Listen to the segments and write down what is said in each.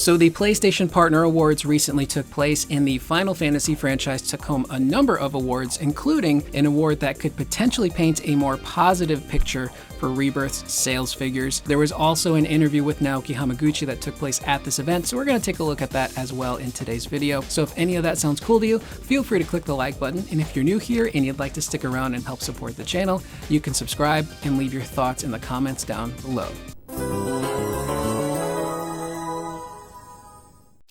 So the PlayStation Partner Awards recently took place, and the Final Fantasy franchise took home a number of awards, including an award that could potentially paint a more positive picture for Rebirth's sales figures. There was also an interview with Naoki Hamaguchi that took place at this event, so we're going to take a look at that as well in today's video. So if any of that sounds cool to you, feel free to click the like button, and if you're new here and you'd like to stick around and help support the channel, you can subscribe and leave your thoughts in the comments down below.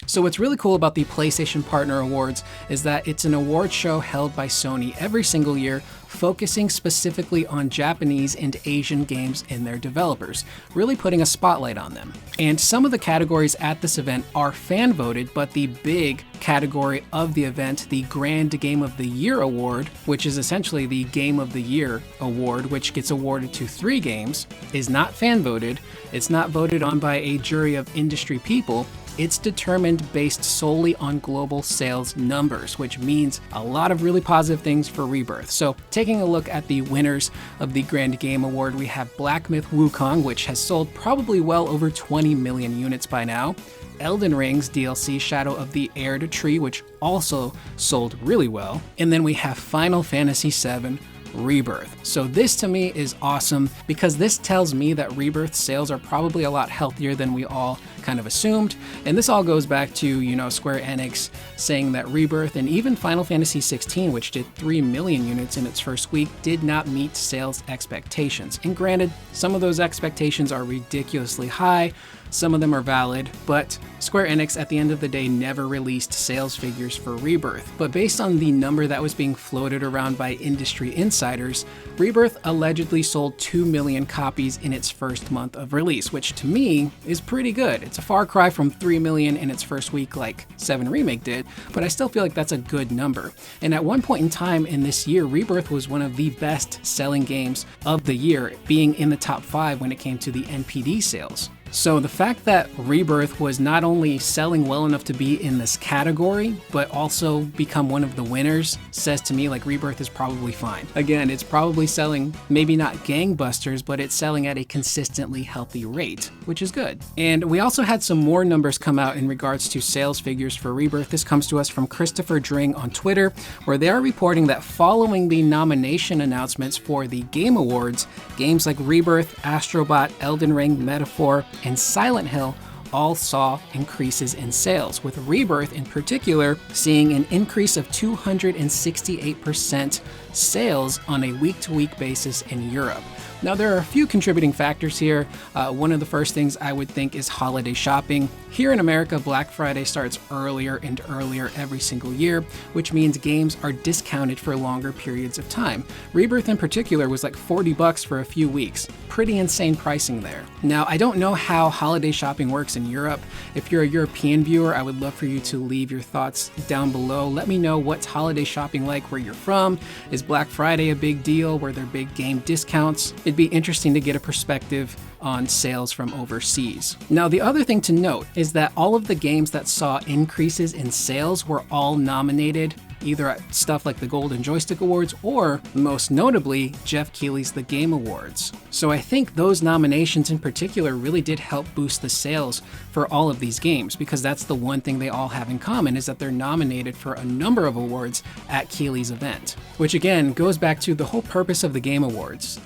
So what's really cool about the PlayStation Partner Awards is that it's an award show held by Sony every single year, focusing specifically on Japanese and Asian games and their developers, really putting a spotlight on them. And some of the categories at this event are fan voted, but the big category of the event, the Grand Game of the Year Award, which is essentially the Game of the Year award, which gets awarded to 3 games, is not fan voted. It's not voted on by a jury of industry people. It's determined based solely on global sales numbers, which means a lot of really positive things for Rebirth. So taking a look at the winners of the Grand Game Award, we have Black Myth Wukong, which has sold probably well over 20 million units by now. Elden Ring's DLC Shadow of the Erd Tree, which also sold really well. And then we have Final Fantasy VII Rebirth. So this to me is awesome because this tells me that Rebirth sales are probably a lot healthier than we all kind of assumed. And this all goes back to, Square Enix saying that Rebirth and even Final Fantasy XVI, which did 3 million units in its first week, did not meet sales expectations. And granted, some of those expectations are ridiculously high, some of them are valid, but Square Enix at the end of the day never released sales figures for Rebirth. But based on the number that was being floated around by industry insiders, Rebirth allegedly sold 2 million copies in its first month of release, which to me is pretty good. It's a far cry from 3 million in its first week like 7 Remake did, but I still feel like that's a good number. And at one point in time in this year, Rebirth was one of the best selling games of the year, being in the top 5 when it came to the NPD sales. So the fact that Rebirth was not only selling well enough to be in this category, but also become one of the winners says to me like Rebirth is probably fine. Again, it's probably selling maybe not gangbusters, but it's selling at a consistently healthy rate, which is good. And we also had some more numbers come out in regards to sales figures for Rebirth. This comes to us from Christopher Dring on Twitter, where they are reporting that following the nomination announcements for the Game Awards, games like Rebirth, Astrobot, Elden Ring, Metaphor, and Silent Hill all saw increases in sales, with Rebirth in particular seeing an increase of 268% sales on a week-to-week basis in Europe. Now, there are a few contributing factors here. One of the first things I would think is holiday shopping. Here in America, Black Friday starts earlier and earlier every single year, which means games are discounted for longer periods of time. Rebirth in particular was like $40 for a few weeks. Pretty insane pricing there. Now, I don't know how holiday shopping works in Europe. If you're a European viewer, I would love for you to leave your thoughts down below. Let me know what's holiday shopping like where you're from. Is Black Friday a big deal? Were there big game discounts? It'd be interesting to get a perspective on sales from overseas. Now, the other thing to note is that all of the games that saw increases in sales were all nominated either at stuff like the Golden Joystick Awards or, most notably, Jeff Keighley's The Game Awards. So I think those nominations in particular really did help boost the sales for all of these games, because that's the one thing they all have in common, is that they're nominated for a number of awards at Keighley's event. Which again goes back to the whole purpose of the Game Awards.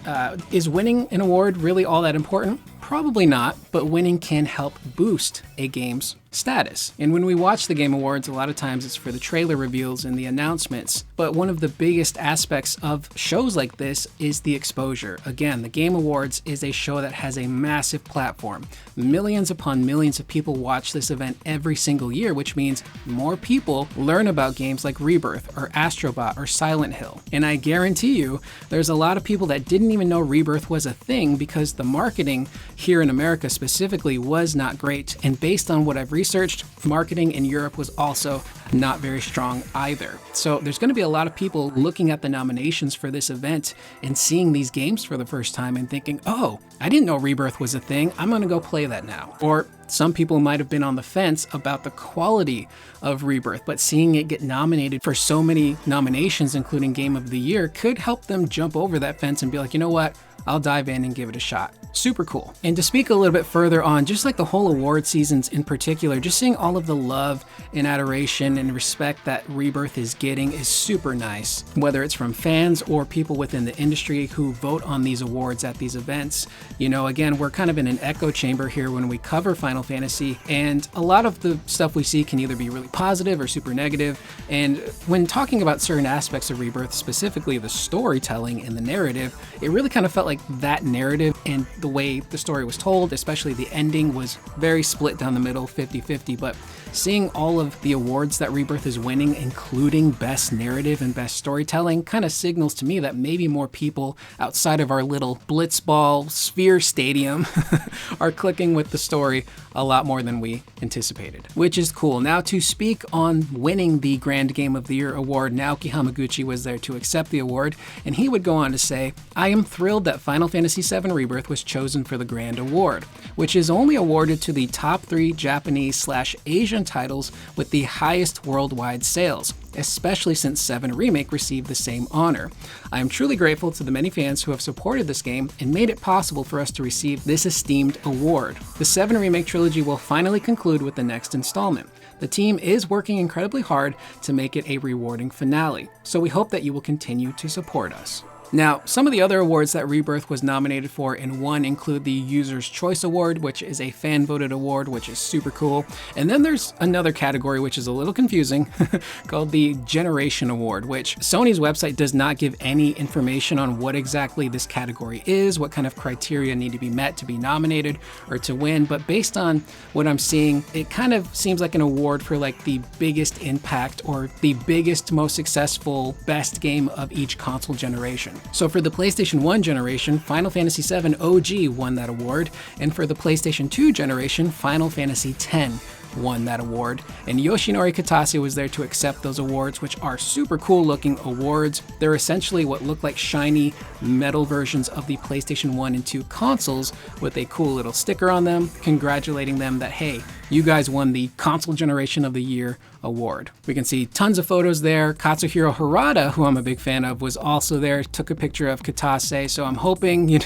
Is winning an award really all that important? Probably not, but winning can help boost a game's status. And when we watch the Game Awards, a lot of times it's for the trailer reveals and the announcements. But one of the biggest aspects of shows like this is the exposure. Again, the Game Awards is a show that has a massive platform. Millions upon millions of people watch this event every single year, which means more people learn about games like Rebirth or Astrobot or Silent Hill. And I guarantee you, there's a lot of people that didn't even know Rebirth was a thing because the marketing here in America specifically was not great. And based on what I've researched, marketing in Europe was also not very strong either. So there's going to be a lot of people looking at the nominations for this event and seeing these games for the first time and thinking, oh, I didn't know Rebirth was a thing. I'm going to go play that now. Or some people might have been on the fence about the quality of Rebirth, but seeing it get nominated for so many nominations, including Game of the Year, could help them jump over that fence and be like, you know what? I'll dive in and give it a shot. Super cool. And to speak a little bit further on just like the whole award seasons in particular, just seeing all of the love and adoration and respect that Rebirth is getting is super nice. Whether it's from fans or people within the industry who vote on these awards at these events. You know, again, we're kind of in an echo chamber here when we cover Final Fantasy, and a lot of the stuff we see can either be really positive or super negative. And when talking about certain aspects of Rebirth, specifically the storytelling and the narrative, it really kind of felt like that narrative and the way the story was told, especially the ending, was very split down the middle, 50-50. But seeing all of the awards that Rebirth is winning, including Best Narrative and Best Storytelling, kind of signals to me that maybe more people outside of our little blitzball sphere stadium are clicking with the story a lot more than we anticipated, which is cool. Now, to speak on winning the Grand Game of the Year award, Naoki Hamaguchi was there to accept the award, and he would go on to say, "I am thrilled that Final Fantasy VII Rebirth was chosen for the Grand Award, which is only awarded to the top 3 Japanese/Asian titles with the highest worldwide sales, especially since 7 Remake received the same honor. I am truly grateful to the many fans who have supported this game and made it possible for us to receive this esteemed award. The 7 Remake trilogy will finally conclude with the next installment. The team is working incredibly hard to make it a rewarding finale, so we hope that you will continue to support us." Now, some of the other awards that Rebirth was nominated for and won include the User's Choice Award, which is a fan-voted award, which is super cool. And then there's another category, which is a little confusing, called the Generation Award, which Sony's website does not give any information on what exactly this category is, what kind of criteria need to be met to be nominated or to win. But based on what I'm seeing, it kind of seems like an award for like the biggest impact or the biggest, most successful, best game of each console generation. So for the PlayStation 1 generation, Final Fantasy VII OG won that award, and for the PlayStation 2 generation, Final Fantasy X won that award, and Yoshinori Kitase was there to accept those awards, which are super cool looking awards. They're essentially what look like shiny metal versions of the PlayStation 1 and 2 consoles with a cool little sticker on them, congratulating them that, hey, you guys won the Console Generation of the Year award. We can see tons of photos there. Katsuhiro Harada, who I'm a big fan of, was also there, took a picture of Kitase, so I'm hoping,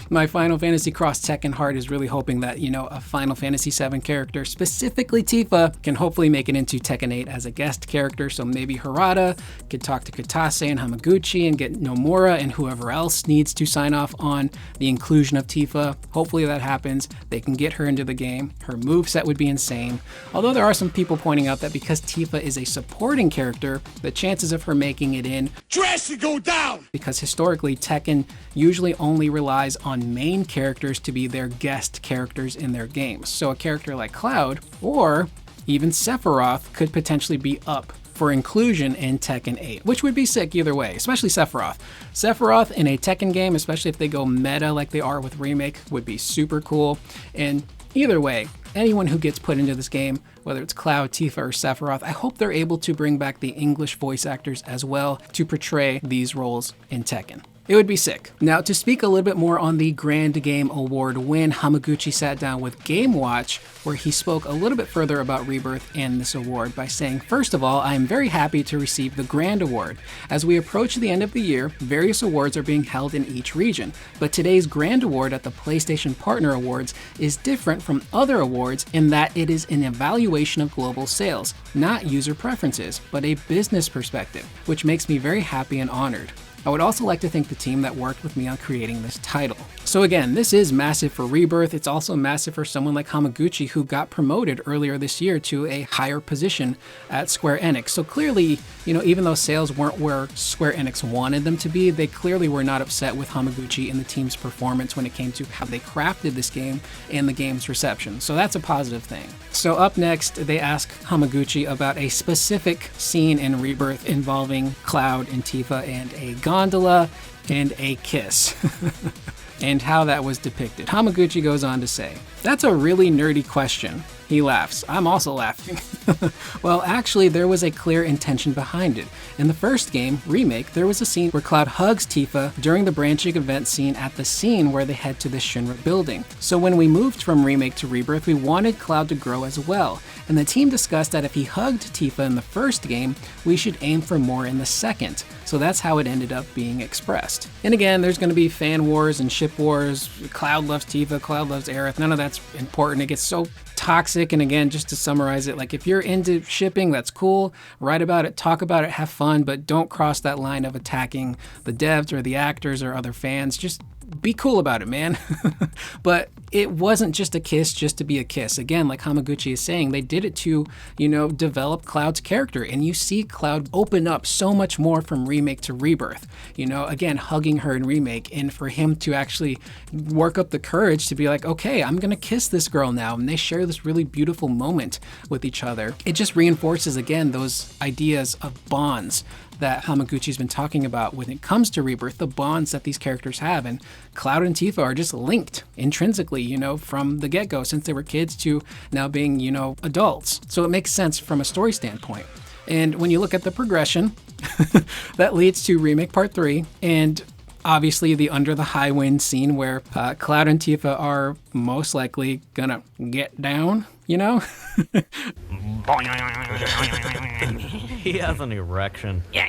my Final Fantasy Cross Tekken heart is really hoping that, a Final Fantasy VII character, specifically Tifa, can hopefully make it into Tekken 8 as a guest character, so maybe Harada could talk to Kitase and Hamaguchi and get Nomura and whoever else needs to sign off on the inclusion of Tifa. Hopefully that happens. They can get her into the game. Her moveset would be insane. Although there are some people pointing out that because Tifa is a supporting character, the chances of her making it in drastically go down, because historically Tekken usually only relies on main characters to be their guest characters in their games. So a character like Cloud or even Sephiroth could potentially be up for inclusion in Tekken 8, which would be sick either way, especially Sephiroth. Sephiroth in a Tekken game, especially if they go meta like they are with Remake, would be super cool. And either way, anyone who gets put into this game, whether it's Cloud, Tifa, or Sephiroth, I hope they're able to bring back the English voice actors as well to portray these roles in Tekken. It would be sick. Now, to speak a little bit more on the Grand Game Award win, Hamaguchi sat down with Game Watch, where he spoke a little bit further about Rebirth and this award by saying, "First of all, I am very happy to receive the Grand Award. As we approach the end of the year, various awards are being held in each region, but today's Grand Award at the PlayStation Partner Awards is different from other awards in that it is an evaluation of global sales, not user preferences, but a business perspective, which makes me very happy and honored. I would also like to thank the team that worked with me on creating this title." So again, this is massive for Rebirth. It's also massive for someone like Hamaguchi, who got promoted earlier this year to a higher position at Square Enix. So clearly, even though sales weren't where Square Enix wanted them to be, they clearly were not upset with Hamaguchi and the team's performance when it came to how they crafted this game and the game's reception. So that's a positive thing. So up next, they ask Hamaguchi about a specific scene in Rebirth involving Cloud and Tifa and a gondola and a kiss and how that was depicted. Hamaguchi goes on to say, "That's a really nerdy question. He laughs. I'm also laughing. Well, actually, there was a clear intention behind it. In the first game, Remake, there was a scene where Cloud hugs Tifa during the branching event scene at the scene where they head to the Shinra building. So when we moved from Remake to Rebirth, we wanted Cloud to grow as well. And the team discussed that if he hugged Tifa in the first game, we should aim for more in the second. So that's how it ended up being expressed. And again, there's going to be fan wars and ship wars. Cloud loves Tifa, Cloud loves Aerith. None of that's important. It gets so toxic. And again, just to summarize it, like if you're into shipping, that's cool. Write about it, talk about it, have fun, but don't cross that line of attacking the devs or the actors or other fans. Just be cool about it, man. But it wasn't just a kiss just to be a kiss. Again, like Hamaguchi is saying, they did it to, develop Cloud's character. And you see Cloud open up so much more from Remake to Rebirth. Again, hugging her in Remake, and for him to actually work up the courage to be like, okay, I'm going to kiss this girl now. And they share this really beautiful moment with each other. It just reinforces, again, those ideas of bonds that Hamaguchi's been talking about when it comes to Rebirth, the bonds that these characters have. And Cloud and Tifa are just linked intrinsically, from the get-go, since they were kids to now being, adults. So it makes sense from a story standpoint. And when you look at the progression, that leads to Remake Part 3, and obviously the Under the High Wind scene where Cloud and Tifa are most likely gonna get down, He has an erection. Yeah.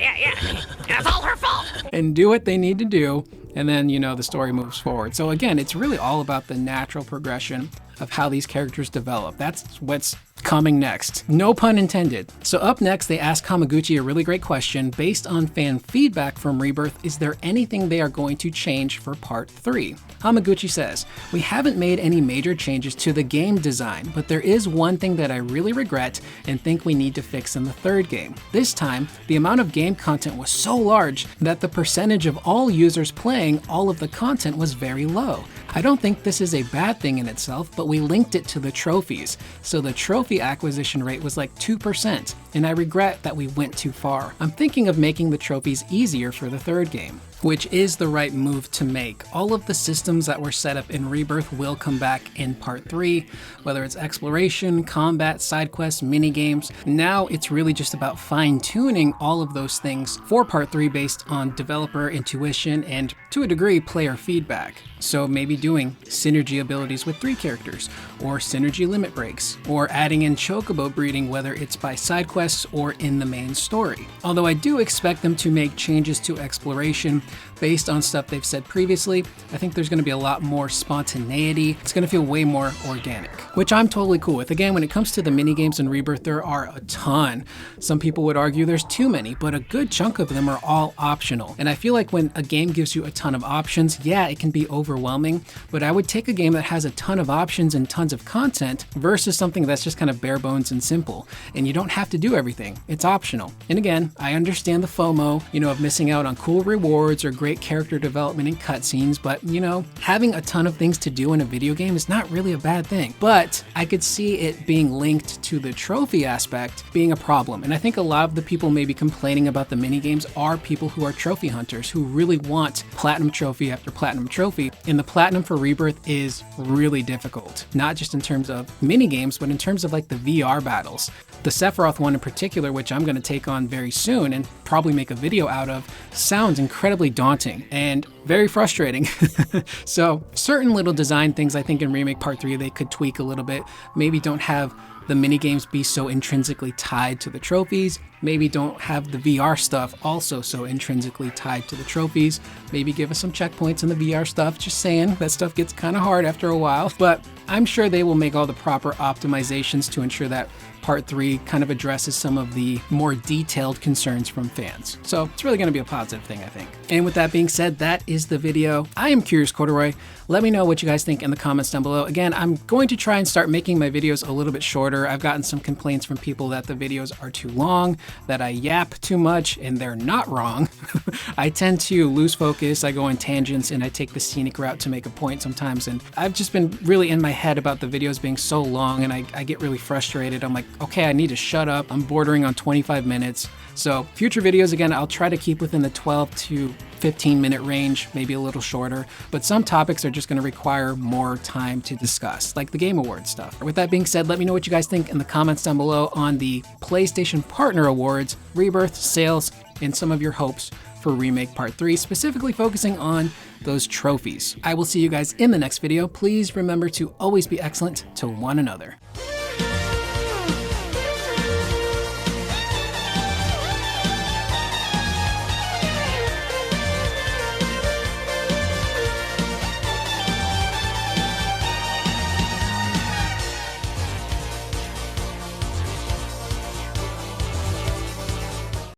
It's all her fault. and do what they need to do. And then, the story moves forward. So again, it's really all about the natural progression of how these characters develop. That's what's coming next. No pun intended. So up next, they ask Hamaguchi a really great question. Based on fan feedback from Rebirth, is there anything they are going to change for Part 3? Hamaguchi says, we haven't made any major changes to the game design, but there is one thing that I really regret and think we need to fix in the third game. This time, the amount of game content was so large that the percentage of all users playing all of the content was very low. I don't think this is a bad thing in itself, but we linked it to the trophies. So the trophy acquisition rate was like 2%, and I regret that we went too far. I'm thinking of making the trophies easier for the third game, which is the right move to make. All of the systems that were set up in Rebirth will come back in Part 3, whether it's exploration, combat, side quests, minigames. Now it's really just about fine-tuning all of those things for Part 3 based on developer intuition and, to a degree, player feedback. So maybe doing synergy abilities with 3 characters, or synergy limit breaks, or adding in chocobo breeding, whether it's by side quests or in the main story. Although I do expect them to make changes to exploration based on stuff they've said previously. I think there's going to be a lot more spontaneity. It's going to feel way more organic, which I'm totally cool with. Again, when it comes to the minigames in Rebirth, there are a ton. Some people would argue there's too many, but a good chunk of them are all optional. And I feel like when a game gives you a ton of options, yeah, it can be overwhelming, but I would take a game that has a ton of options and tons of content versus something that's just kind of bare bones and simple. And you don't have to do everything. It's optional. And again, I understand the FOMO, of missing out on cool rewards or great character development and cutscenes, but having a ton of things to do in a video game is not really a bad thing. But I could see it being linked to the trophy aspect being a problem. And I think a lot of the people maybe complaining about the minigames are people who are trophy hunters who really want platinum trophy after platinum trophy. And the platinum for Rebirth is really difficult, not just in terms of minigames, but in terms of like the VR battles. The Sephiroth one in particular, which I'm going to take on very soon and probably make a video out of, sounds incredibly daunting and very frustrating. So certain little design things I think in Remake Part 3 they could tweak a little bit. Maybe don't have the minigames be so intrinsically tied to the trophies. Maybe don't have the VR stuff also so intrinsically tied to the trophies. Maybe give us some checkpoints in the VR stuff. Just saying, that stuff gets kind of hard after a while. But I'm sure they will make all the proper optimizations to ensure that Part 3 kind of addresses some of the more detailed concerns from fans. So it's really going to be a positive thing, I think. And with that being said, that is the video. I am Curious Corduroy. Let me know what you guys think in the comments down below. Again, I'm going to try and start making my videos a little bit shorter. I've gotten some complaints from people that the videos are too long, that I yap too much, and they're not wrong. I tend to lose focus, I go on tangents, and I take the scenic route to make a point sometimes, and I've just been really in my my head about the videos being so long, and I get really frustrated. I'm like, okay, I need to shut up. I'm bordering on 25 minutes. So future videos, again, I'll try to keep within the 12 to 15-minute range, maybe a little shorter, but some topics are just going to require more time to discuss, like the Game Awards stuff. With that being said, let me know what you guys think in the comments down below on the PlayStation Partner Awards, Rebirth, sales, and some of your hopes for Remake Part 3, specifically focusing on those trophies. I will see you guys in the next video. Please remember to always be excellent to one another.